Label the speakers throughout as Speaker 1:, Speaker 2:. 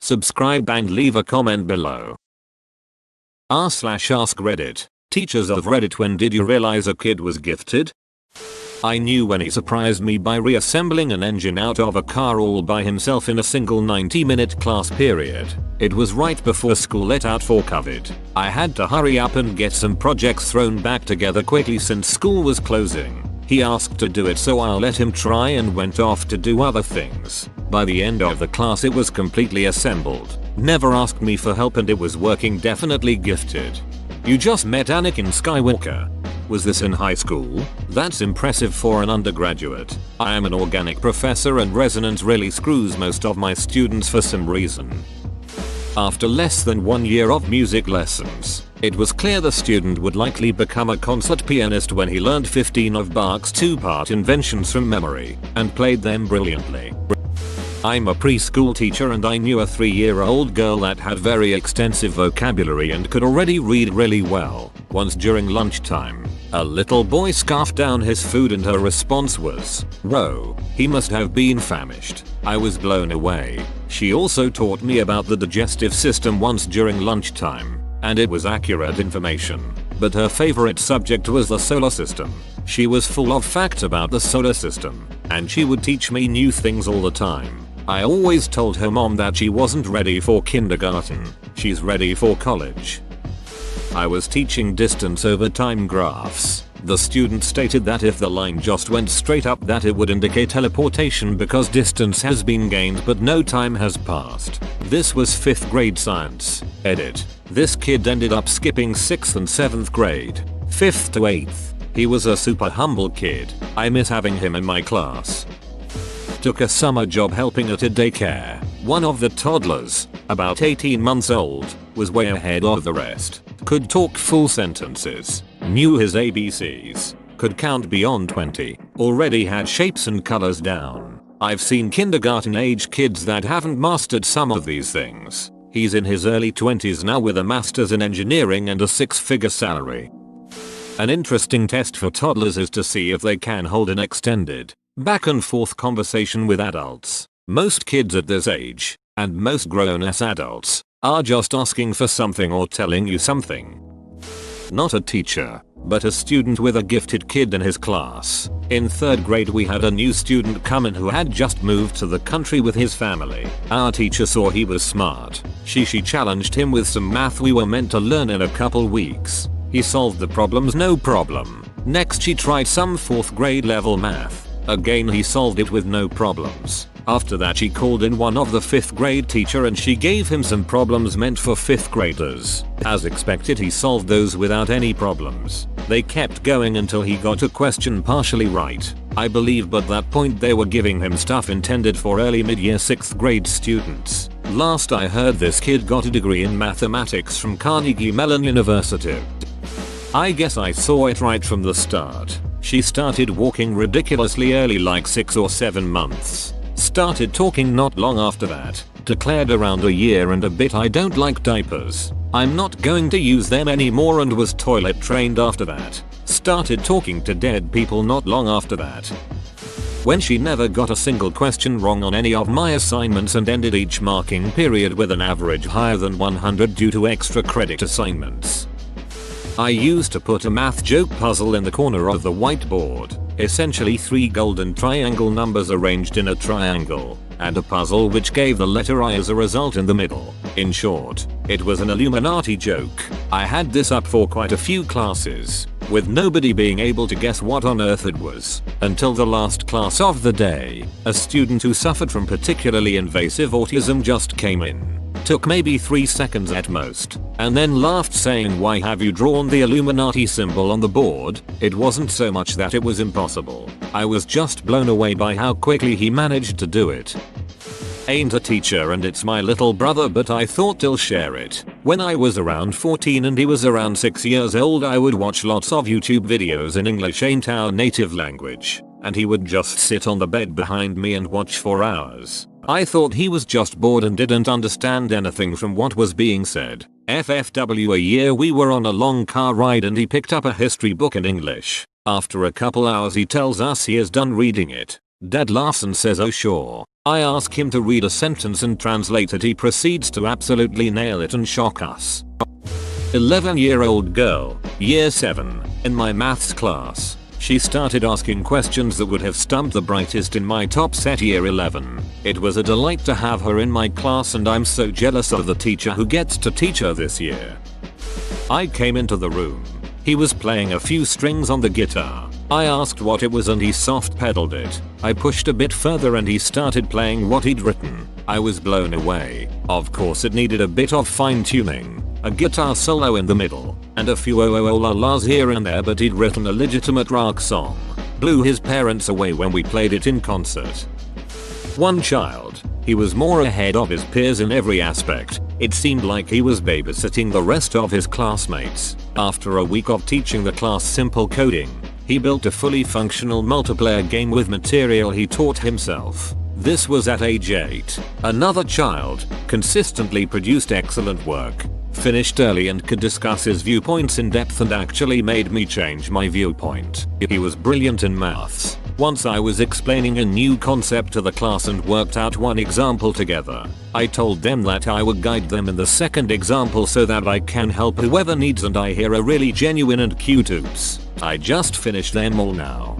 Speaker 1: subscribe and leave a comment below. r/AskReddit. Teachers of Reddit, when did you realize a kid was gifted? I knew when he surprised me by reassembling an engine out of a car all by himself in a single 90-minute class period. It was right before school let out for COVID. I had to hurry up and get some projects thrown back together quickly since school was closing. He asked to do it, so I let him try and went off to do other things. By the end of the class it was completely assembled. Never asked me for help and it was working. Definitely gifted. You just met Anakin Skywalker. Was this in high school? That's impressive for an undergraduate. I am an organic professor and resonance really screws most of my students for some reason. After less than 1 year of music lessons, it was clear the student would likely become a concert pianist when he learned 15 of Bach's 2-part inventions from memory and played them brilliantly. I'm a preschool teacher and I knew a 3-year-old girl that had very extensive vocabulary and could already read really well. Once during lunchtime, a little boy scarfed down his food and her response was, "Whoa, he must have been famished." I was blown away. She also taught me about the digestive system once during lunchtime, and it was accurate information. But her favorite subject was the solar system. She was full of facts about the solar system, and she would teach me new things all the time. I always told her mom that she wasn't ready for kindergarten. She's ready for college. I was teaching distance over time graphs. The student stated that if the line just went straight up that it would indicate teleportation because distance has been gained but no time has passed. This was 5th grade science. Edit. This kid ended up skipping 6th and 7th grade. 5th to 8th. He was a super humble kid. I miss having him in my class. Took a summer job helping at a daycare. One of the toddlers, about 18 months old, was way ahead of the rest. Could talk full sentences, knew his ABCs, could count beyond 20, already had shapes and colors down. I've seen kindergarten age kids that haven't mastered some of these things. He's in his early 20s now with a master's in engineering and a 6-figure salary. An interesting test for toddlers is to see if they can hold an extended, back and forth conversation with adults. Most kids at this age, and most grown-ass adults, are just asking for something or telling you something. Not a teacher, but a student with a gifted kid in his class. In 3rd grade we had a new student come in who had just moved to the country with his family. Our teacher saw he was smart. She challenged him with some math we were meant to learn in a couple weeks. He solved the problems no problem. Next she tried some 4th grade level math. Again he solved it with no problems. After that she called in one of the 5th grade teacher and she gave him some problems meant for 5th graders. As expected he solved those without any problems. They kept going until he got a question partially right, I believe, but that point they were giving him stuff intended for early mid-year 6th grade students. Last I heard this kid got a degree in mathematics from Carnegie Mellon University. I guess I saw it right from the start. She started walking ridiculously early, like 6 or 7 months. Started talking not long after that. Declared around a year and a bit I don't like diapers. I'm not going to use them anymore and was toilet trained after that. Started talking to dead people not long after that. When she never got a single question wrong on any of my assignments and ended each marking period with an average higher than 100 due to extra credit assignments. I used to put a math joke puzzle in the corner of the whiteboard, essentially 3 golden triangle numbers arranged in a triangle, and a puzzle which gave the letter I as a result in the middle. In short, it was an Illuminati joke. I had this up for quite a few classes, with nobody being able to guess what on earth it was, until the last class of the day. A student who suffered from particularly invasive autism just came in. Took maybe 3 seconds at most, and then laughed saying, "Why have you drawn the Illuminati symbol on the board?" It wasn't so much that it was impossible. I was just blown away by how quickly he managed to do it. Ain't a teacher and it's my little brother, but I thought I'll share it. When I was around 14 and he was around 6 years old, I would watch lots of YouTube videos in English, ain't our native language, and he would just sit on the bed behind me and watch for hours. I thought he was just bored and didn't understand anything from what was being said. FFW, a year we were on a long car ride and he picked up a history book in English. After a couple hours he tells us he is done reading it. Dad laughs and says oh sure. I ask him to read a sentence and translate it. He proceeds to absolutely nail it and shock us. 11-year-old girl, year 7, in my maths class. She started asking questions that would have stumped the brightest in my top set year 11. It was a delight to have her in my class and I'm so jealous of the teacher who gets to teach her this year. I came into the room. He was playing a few strings on the guitar. I asked what it was and he soft pedaled it. I pushed a bit further and he started playing what he'd written. I was blown away. Of course it needed a bit of fine tuning. A guitar solo in the middle, and a few oh-oh-oh-la-las here and there, but he'd written a legitimate rock song. Blew his parents away when we played it in concert. One child. He was more ahead of his peers in every aspect. It seemed like he was babysitting the rest of his classmates. After a week of teaching the class simple coding, he built a fully functional multiplayer game with material he taught himself. This was at age 8. Another child consistently produced excellent work. Finished early and could discuss his viewpoints in depth and actually made me change my viewpoint. He was brilliant in maths. Once I was explaining a new concept to the class and worked out one example together. I told them that I would guide them in the second example so that I can help whoever needs, and I hear a really genuine and cute oops. I just finished them all now.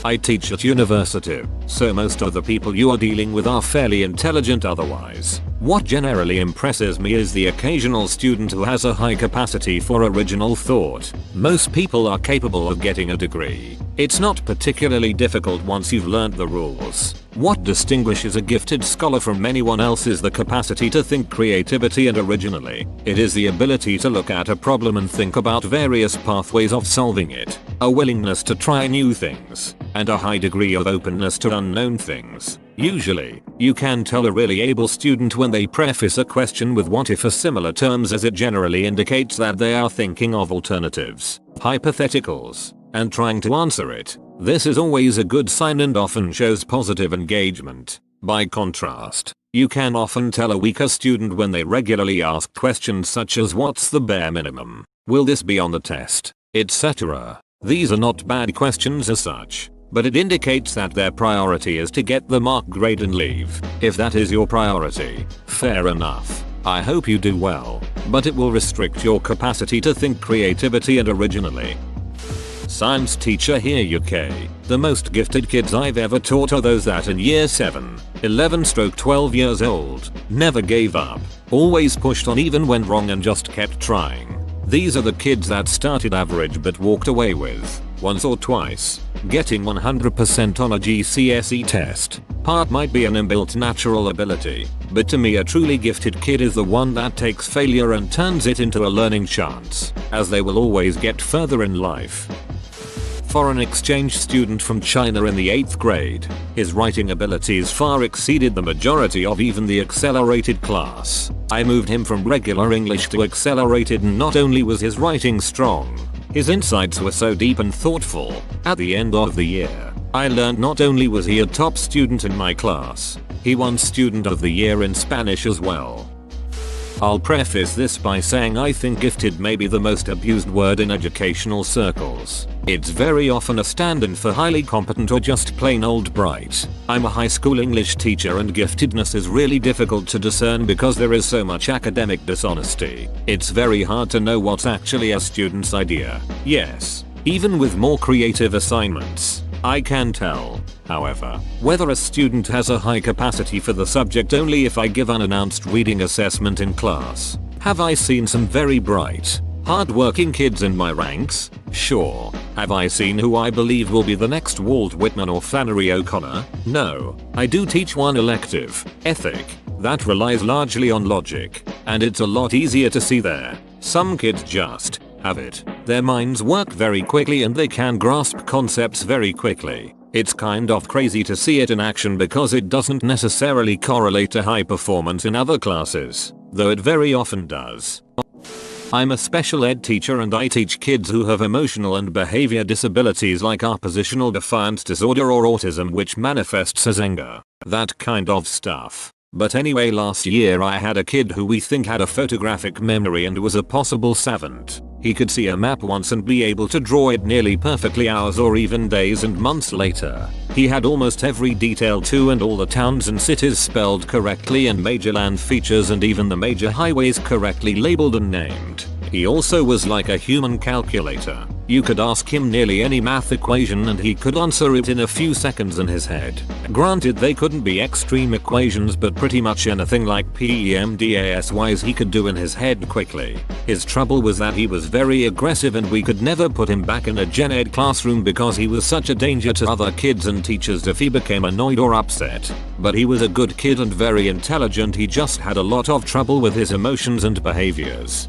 Speaker 1: I teach at university, so most of the people you are dealing with are fairly intelligent otherwise. What generally impresses me is the occasional student who has a high capacity for original thought. Most people are capable of getting a degree. It's not particularly difficult once you've learned the rules. What distinguishes a gifted scholar from anyone else is the capacity to think creativity and originally. It is the ability to look at a problem and think about various pathways of solving it, a willingness to try new things, and a high degree of openness to unknown things. Usually, you can tell a really able student when they preface a question with what if or similar terms, as it generally indicates that they are thinking of alternatives, hypotheticals, and trying to answer it. This is always a good sign and often shows positive engagement. By contrast, you can often tell a weaker student when they regularly ask questions such as what's the bare minimum, will this be on the test, etc. These are not bad questions as such, but it indicates that their priority is to get the mark grade and leave. If that is your priority, fair enough. I hope you do well, but it will restrict your capacity to think creativity and originally. Science teacher here UK. The most gifted kids I've ever taught are those that in year 7, 11-12 years old, never gave up, always pushed on even when wrong and just kept trying. These are the kids that started average but walked away with, once or twice, getting 100% on a GCSE test. Part might be an inbuilt natural ability, but to me a truly gifted kid is the one that takes failure and turns it into a learning chance, as they will always get further in life. Foreign exchange student from China in the 8th grade, his writing abilities far exceeded the majority of even the accelerated class. I moved him from regular English to accelerated, and not only was his writing strong, his insights were so deep and thoughtful. At the end of the year, I learned not only was he a top student in my class, he won Student of the Year in Spanish as well. I'll preface this by saying I think gifted may be the most abused word in educational circles. It's very often a stand-in for highly competent or just plain old bright. I'm a high school English teacher and giftedness is really difficult to discern because there is so much academic dishonesty. It's very hard to know what's actually a student's idea. Yes, even with more creative assignments, I can tell, however, whether a student has a high capacity for the subject only if I give unannounced reading assessment in class. Have I seen some very bright, hard-working kids in my ranks? Sure. Have I seen who I believe will be the next Walt Whitman or Flannery O'Connor? No. I do teach one elective, ethic, that relies largely on logic, and it's a lot easier to see there. Some kids just have it. Their minds work very quickly and they can grasp concepts very quickly. It's kind of crazy to see it in action because it doesn't necessarily correlate to high performance in other classes, though it very often does. I'm a special ed teacher and I teach kids who have emotional and behavior disabilities like oppositional defiance disorder or autism, which manifests as anger. That kind of stuff. But anyway, last year I had a kid who we think had a photographic memory and was a possible savant. He could see a map once and be able to draw it nearly perfectly hours or even days and months later. He had almost every detail too, and all the towns and cities spelled correctly, and major land features and even the major highways correctly labeled and named. He also was like a human calculator. You could ask him nearly any math equation and he could answer it in a few seconds in his head. Granted, they couldn't be extreme equations, but pretty much anything like PEMDASYs he could do in his head quickly. His trouble was that he was very aggressive and we could never put him back in a gen ed classroom because he was such a danger to other kids and teachers if he became annoyed or upset. But he was a good kid and very intelligent, he just had a lot of trouble with his emotions and behaviors.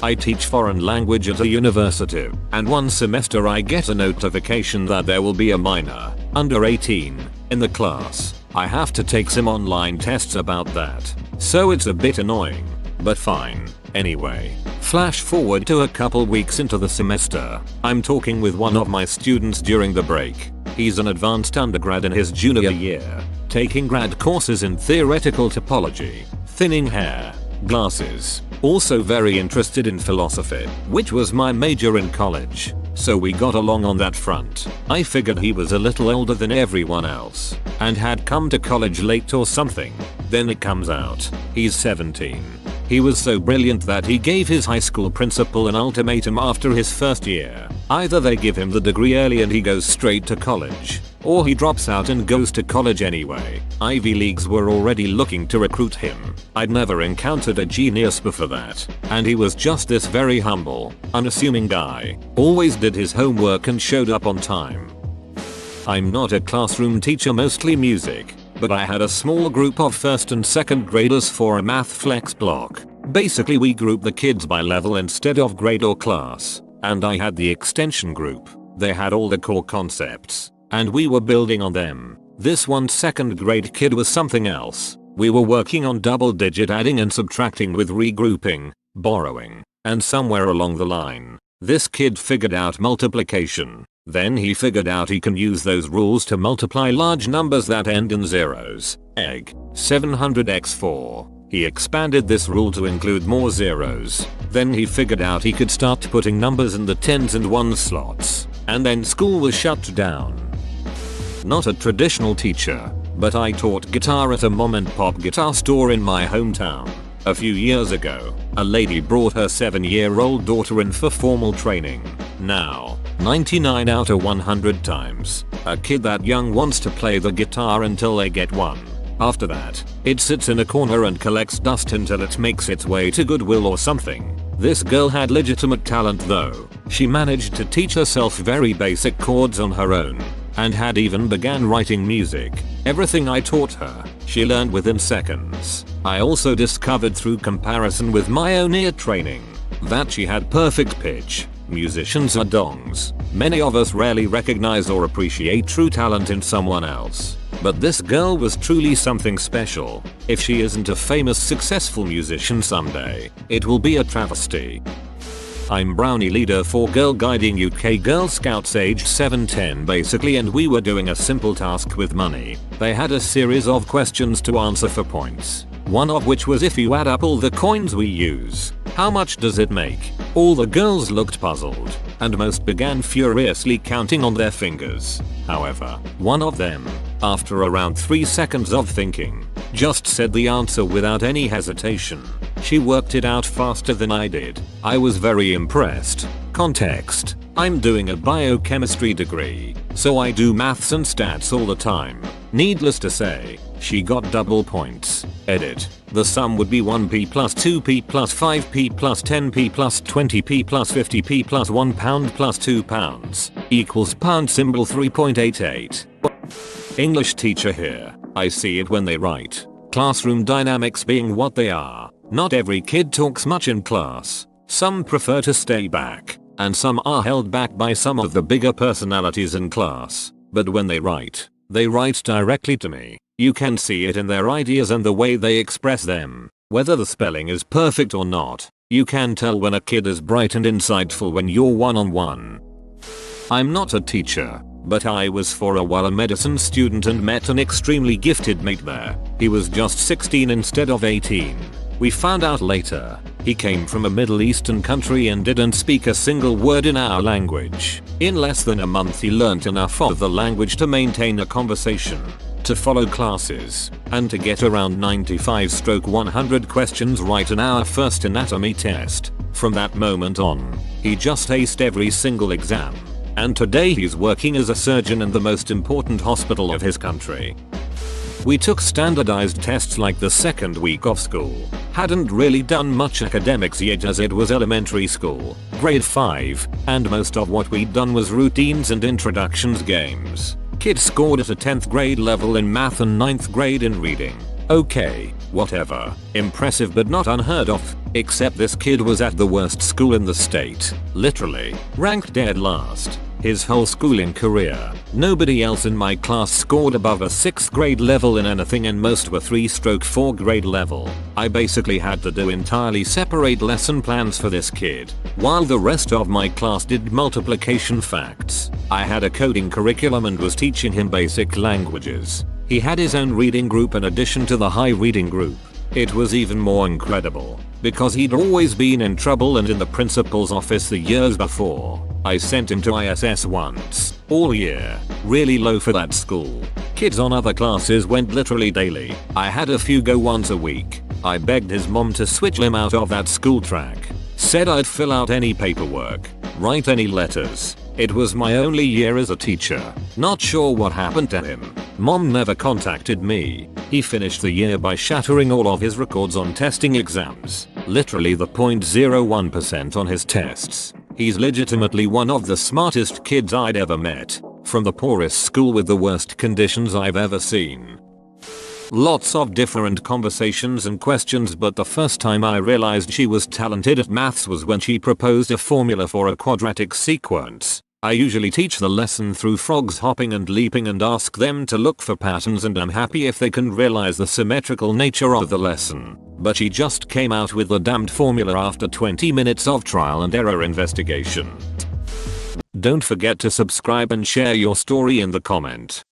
Speaker 1: I teach foreign language at a university, and one semester I get a notification that there will be a minor, under 18, in the class. I have to take some online tests about that, so it's a bit annoying, but fine. Anyway, flash forward to a couple weeks into the semester. I'm talking with one of my students during the break. He's an advanced undergrad in his junior year, taking grad courses in theoretical topology, thinning hair, glasses, also very interested in philosophy, which was my major in college, so we got along on that front. I figured he was a little older than everyone else, and had come to college late or something. Then it comes out, he's 17. He was so brilliant that he gave his high school principal an ultimatum after his first year. Either they give him the degree early and he goes straight to college, or he drops out and goes to college anyway. Ivy Leagues were already looking to recruit him. I'd never encountered a genius before that, and he was just this very humble, unassuming guy. Always did his homework and showed up on time. I'm not a classroom teacher, mostly music, but I had a small group of first and second graders for a math flex block. Basically we group the kids by level instead of grade or class, and I had the extension group. They had all the core concepts, and we were building on them. This one second grade kid was something else. We were working on double digit adding and subtracting with regrouping, borrowing, and somewhere along the line, this kid figured out multiplication. Then he figured out he can use those rules to multiply large numbers that end in zeros. Egg, 700x4. He expanded this rule to include more zeros. Then he figured out he could start putting numbers in the tens and ones slots. And then school was shut down. Not a traditional teacher, but I taught guitar at a mom and pop guitar store in my hometown. A few years ago, a lady brought her 7-year-old daughter in for formal training. Now, 99 out of 100 times, a kid that young wants to play the guitar until they get one. After that, it sits in a corner and collects dust until it makes its way to Goodwill or something. This girl had legitimate talent though. She managed to teach herself very basic chords on her own, and had even began writing music. Everything I taught her, she learned within seconds. I also discovered through comparison with my own ear training, that she had perfect pitch. Musicians are dongs. Many of us rarely recognize or appreciate true talent in someone else. But this girl was truly something special. If she isn't a famous successful musician someday, it will be a travesty. I'm brownie leader for Girl Guiding UK Girl Scouts aged 7-10 basically, and we were doing a simple task with money. They had a series of questions to answer for points. One of which was, if you add up all the coins we use, how much does it make? All the girls looked puzzled, and most began furiously counting on their fingers. However, one of them, after around 3 seconds of thinking, just said the answer without any hesitation. She worked it out faster than I did. I was very impressed. Context: I'm doing a biochemistry degree, so I do maths and stats all the time. Needless to say, she got double points. Edit: the sum would be 1p plus 2p plus 5p plus 10p plus 20p plus 50p plus £1 plus £2 equals pound symbol 3.88. English teacher here. I see it when they write. Classroom dynamics being what they are. Not every kid talks much in class. Some prefer to stay back, and some are held back by some of the bigger personalities in class. But when they write directly to me. You can see it in their ideas and the way they express them. Whether the spelling is perfect or not, you can tell when a kid is bright and insightful when you're one-on-one. I'm not a teacher, but I was for a while a medicine student and met an extremely gifted mate there. He was just 16 instead of 18. We found out later, he came from a Middle Eastern country and didn't speak a single word in our language. In less than a month he learnt enough of the language to maintain a conversation, to follow classes, and to get around 95/100 questions right in our first anatomy test. From that moment on, he just aced every single exam. And today he's working as a surgeon in the most important hospital of his country. We took standardized tests like the second week of school. Hadn't really done much academics yet as it was elementary school, grade 5, and most of what we'd done was routines and introductions games. Kid scored at a 10th grade level in math and 9th grade in reading. Okay, whatever. Impressive but not unheard of. Except this kid was at the worst school in the state. Literally, ranked dead last. His whole schooling career, nobody else in my class scored above a 6th grade level in anything and most were 3/4 grade level. I basically had to do entirely separate lesson plans for this kid, while the rest of my class did multiplication facts. I had a coding curriculum and was teaching him basic languages. He had his own reading group in addition to the high reading group. It was even more incredible, because he'd always been in trouble and in the principal's office the years before. I sent him to ISS once, all year, really low for that school. Kids on other classes went literally daily. I had a few go once a week. I begged his mom to switch him out of that school track. Said I'd fill out any paperwork, write any letters. It was my only year as a teacher. Not sure what happened to him. Mom never contacted me. He finished the year by shattering all of his records on testing exams. Literally the 0.01% on his tests. He's legitimately one of the smartest kids I'd ever met. From the poorest school with the worst conditions I've ever seen. Lots of different conversations and questions, but the first time I realized she was talented at maths was when she proposed a formula for a quadratic sequence. I usually teach the lesson through frogs hopping and leaping and ask them to look for patterns, and I'm happy if they can realize the symmetrical nature of the lesson. But she just came out with the damned formula after 20 minutes of trial and error investigation. Don't forget to subscribe and share your story in the comment.